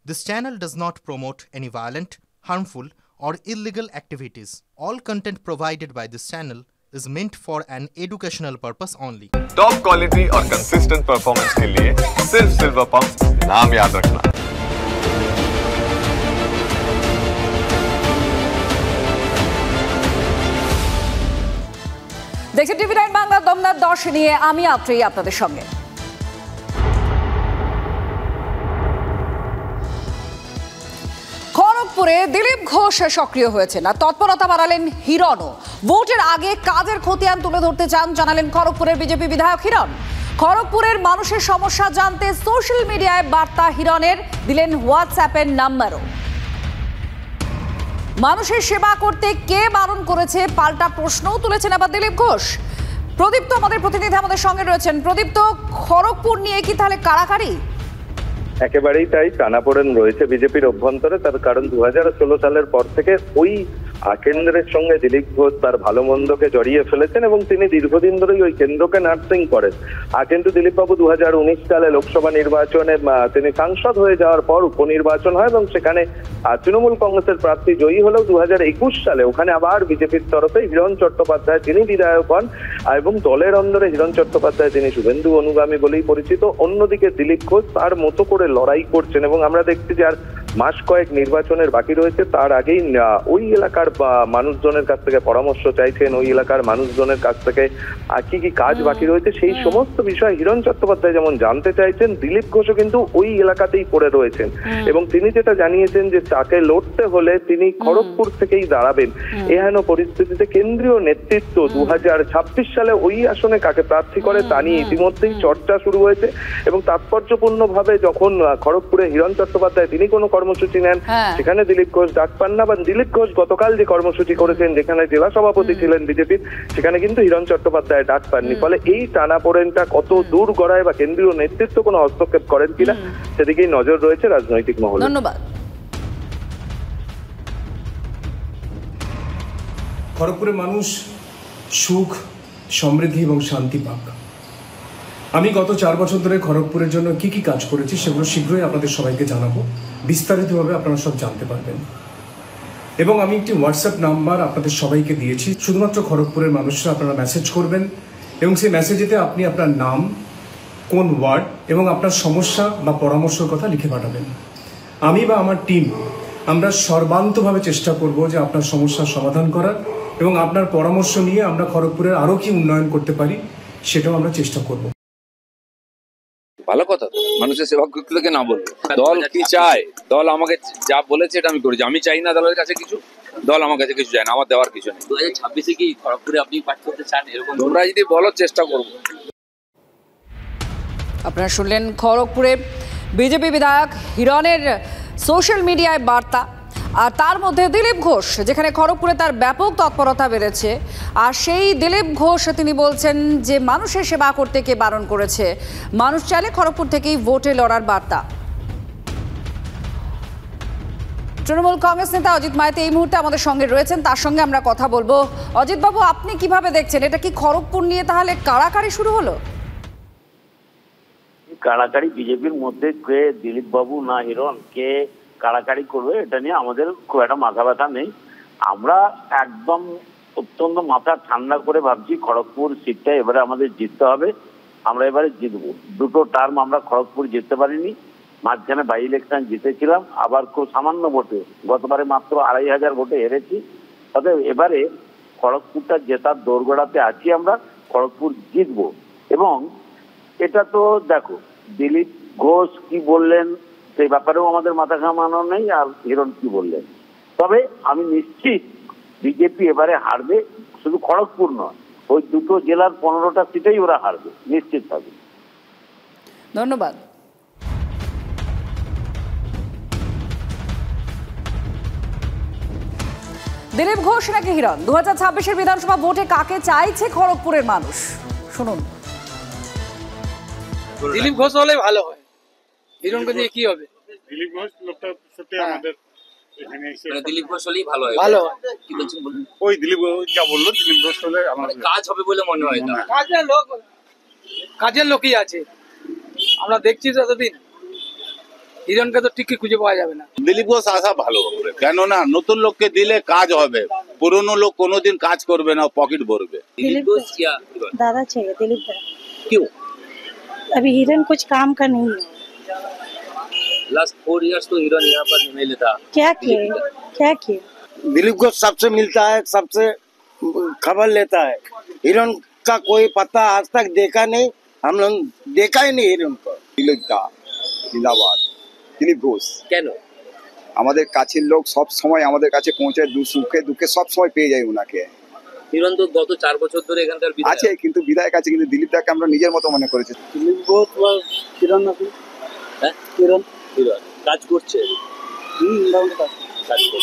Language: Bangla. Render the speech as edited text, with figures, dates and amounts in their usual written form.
This channel does not promote any violent, harmful, or illegal activities. All content provided by this channel is meant for an educational purpose only. Top quality और कंसिस्टेंट परफॉर्मेंस के लिए सिर्फ सिल्वर पंप नाम याद रखना। দেখছেন টিভি9 বাংলা দমনার 10 নিয়ে আমি আত্রেই আপনাদের সঙ্গে। খড়গপুরে দিলীপ ঘোষ সক্রিয় হয়েছেন আর তৎপরতা বাড়ালেন হিরণও। ভোটের আগে কাজের খতিয়ান তুলে ধরতে চান জানালেন খড়গপুরের বিজেপি বিধায়ক হিরণ। খড়গপুরের মানুষের সমস্যা জানতে সোশ্যাল মিডিয়ায় বার্তা হিরণের, দিলেন হোয়াটসঅ্যাপের নাম্বারও। মানুষের সেবা করতে কে বারণ করেছে পাল্টা প্রশ্নও তুলেছেন আবার দিলীপ ঘোষ। প্রদীপ্ত আমাদের প্রতিনিধি আমাদের সঙ্গে রয়েছেন। প্রদীপ্ত, খড়গপুর নিয়ে কি তাহলে কাড়াকাড়ি? একেবারেই তাই, টানাপোড়েন রয়েছে বিজেপির অভ্যন্তরে। তার কারণ 2016 সালের পর থেকে ওই কেন্দ্রের সঙ্গে দিলীপ ঘোষ তার ভালো মন্দকে জড়িয়ে ফেলেছেন এবং তিনি দীর্ঘদিন ধরেই ওই কেন্দ্রকে নার্সিং করেন। কিন্তু দিলীপবাবু 2019 সালে লোকসভা নির্বাচনে তিনি সাংসদ হয়ে যাওয়ার পর উপনির্বাচন হয় এবং সেখানে তৃণমূল কংগ্রেসের প্রার্থী জয়ী হলেও 2021 সালে ওখানে আবার বিজেপির তরফে হিরণ চট্টোপাধ্যায় তিনি বিধায়ক হন এবং দলের অন্দরে হিরণ চট্টোপাধ্যায় তিনি শুভেন্দু অনুগামী বলেই পরিচিত। অন্যদিকে দিলীপ ঘোষ তার মতো করে লড়াই করছেন এবং আমরা দেখছি যে আর মাস কয়েক নির্বাচনের বাকি রয়েছে, তার আগেই ওই এলাকার মানুষজনের কাছ থেকে পরামর্শ চাইছেন, ওই এলাকার মানুষজনের কাছ থেকে কি কি কাজ বাকি রয়েছে সেই সমস্ত বিষয় হিরণ চট্টোপাধ্যায় যেমন জানতে চাইছেন, দিলীপ ঘোষও কিন্তু ওই এলাকাতেই পড়ে রয়েছেন এবং তিনি যেটা জানিয়েছেন যে তাকে লড়তে হলে তিনি খড়গপুর থেকেই দাঁড়াবেন। এহেন পরিস্থিতিতে কেন্দ্রীয় নেতৃত্ব 2026 সালে ওই আসনে কাকে প্রার্থী করে তা নিয়ে ইতিমধ্যেই চর্চা শুরু হয়েছে এবং তাৎপর্যপূর্ণভাবে যখন খড়গপুরে হিরণ চট্টোপাধ্যায় তিনি কোনো কর্মসূচি নেন সেখানে দিলীপ ঘোষ ডাক পান না, বা দিলীপ ঘোষ গতকাল যে কর্মসূচি করেছেন যেখানে জেলা সভাপতি ছিলেন বিজেপির সেখানে কিন্তু হিরণ চট্টোপাধ্যায় ডাক পাননি। ফলে এই টানাপোড়েনটা কত দূর গড়ায় বা কেন্দ্রীয় নেতৃত্ব কোনো হস্তক্ষেপ করেন কিনা সেদিকেই নজর রয়েছে রাজনৈতিক মহলে। ধন্যবাদ। খড়গপুরের মানুষ সুখ, সমৃদ্ধি এবং শান্তি পাক। আমি গত 4 বছর ধরে খড়গপুরের জন্য কি কি কাজ করেছি সেগুলো শীঘ্রই আপনাদের সবাইকে জানাবো, বিস্তারিতভাবে আপনারা সব জানতে পারবেন। এবং আমি একটি হোয়াটসঅ্যাপ নাম্বার আপনাদের সবাইকে দিয়েছি, শুধুমাত্র খড়গপুরের মানুষরা আপনারা মেসেজ করবেন এবং সেই মেসেজেতে আপনি আপনার নাম, কোন ওয়ার্ড এবং আপনার সমস্যা বা পরামর্শের কথা লিখে পাঠাবেন। আমি বা আমার টিম আমরা সর্বান্তভাবে চেষ্টা করব যে আপনার সমস্যার সমাধান করার এবং আপনার পরামর্শ নিয়ে আমরা খড়গপুরের আরও কি উন্নয়ন করতে পারি সেটাও আমরা চেষ্টা করব। ভালো কথা, মানুষের সেবা করতে থেকে না বলবো। দল কি চায়, দল আমাকে যা বলেছে এটা আমি করেছি। আমি চাই না দলের কাছে কিছু, দল আমার কাছে কিছু চায় না, আমার দেওয়ার কিছু নেই। 2026-এ কি খড়গপুরে আপনি পাঠ করতে চান এরকম? তোমরা যদি বলো চেষ্টা করব। আপনারা শুনলেন খড়গপুরে বিজেপি বিধায়ক হিরণের সোশ্যাল মিডিয়ায় বার্তা। আর তার মধ্যে দিলীপ ঘোষ, যেখানে খড়গপুরে তার ব্যাপক তৎপরতা বেড়েছে, আর সেই দিলীপ ঘোষ তিনি বলছেন যে মানুষের সেবা করতে কে বারণ করেছে, মানুষ চাইলে খড়গপুর থেকেই ভোটে লড়ার বার্তা। তৃণমূল কংগ্রেস নেতা অজিত মাইতি এই মুহূর্তে আমাদের সঙ্গে রয়েছেন, তার সঙ্গে আমরা কথা বলবো। অজিত বাবু, আপনি কিভাবে দেখছেন, এটা কি খড়গপুর নিয়ে তাহলে কাড়াকাড়ি শুরু হলো? কাড়াকাড়ি বিজেপির মধ্যে কে দিলীপ বাবু না হিরণ কে কাড়াকাড়ি করবে এটা নিয়ে আমাদের খুব একটা মাথা ব্যথা নেই। আমরা একদম অত্যন্ত মাথা ঠান্ডা করে ভাবছি খড়গপুর সিটটা এবারে আমাদের জিততে হবে। আমরা এবারে জিতবো। 2টো টার্ম আমরা খড়গপুর জিততে পারিনি, মাঝখানে বাই ইলেকশন জিতেছিলাম, আবার খুব সামান্য ভোটে, গতবারে মাত্র 2500 ভোটে হেরেছি। অতএব এবারে খড়গপুরটা জেতার দোরগোড়াতে আছি আমরা, খড়গপুর জিতবো। এবং এটা তো দেখো দিলীপ ঘোষ কি বললেন সেই ব্যাপারেও আমাদের মাথা ঘামানো নেই, আর হিরণ কি বললেন। তবে আমি নিশ্চিত বিজেপি এবারে হারবে, শুধু খড়গপুর নয়, ওই 2টো জেলার 15টা সিটেই ওরা হারবে নিশ্চিত হবে। ধন্যবাদ। দিলীপ ঘোষ নাকি হিরণ, 2026-এর বিধানসভা ভোটে কাকে চাইছে খড়গপুরের মানুষ, শুনুন। দিলীপ ঘোষ হলে ভালো হয়, হিরণকে দিয়ে কি হবে? দিলীপ ঘোষ লোকটা সত্যি আমাদের এখানে এসে দিলীপ ঘোষ হলেই ভালো হয়। ভালো হয় কি বলছেন বলুন? ওই দিলীপ যা বললো, দিলীপ ঘোষ হলে আমাদের কাজ হবে বলে মনে হয় না। কাজের লোকই আছে, আমরা দেখছি তো এতদিন। হিরণকে তো ঠিকই খুঁজে পাওয়া যাবে না। দিলীপ ঘোষ আসা ভালো হবে, কেননা নতুন লোককে দিলে কাজ হবে, পুরনো লোক কোনোদিন কাজ করবে না, পকেট ভরবে। दिलीप घोष या हिरण? दादा चाहिए, दिलीप दादा। क्यों? अभी हिरन कुछ काम का नहीं है। लास्ट 4 इयर्स तो हिरण यहाँ पर एमएलए था। क्या किए, क्या किए? दिलीप घोष सबसे मिलता है, सबसे खबर लेता है। हिरन का कोई पता आज तक देखा नहीं, हम लोग देखा ही नहीं हिरन को। দিলীপ দা জিন্দাবাদ। দিলীপ ঘোষ কেন? আমাদের কাছের লোক, সব সময় আমাদের কাছে পৌঁছে, সুখে দুঃখে সব সময় পেয়ে যাই ওনাকে। হিরণ তো গত 4 বছর ধরে এখানকার বিধায়ক আছে, কিন্তু বিধায়ক আছে, কিন্তু দিলীপ দাকে আমরা নিজের মতো মনে করেছি। दिलीप घोष व हिरन হ্যাঁ हिरन হিরণ কাজ করছে। मोटामोटी কাজ করছে।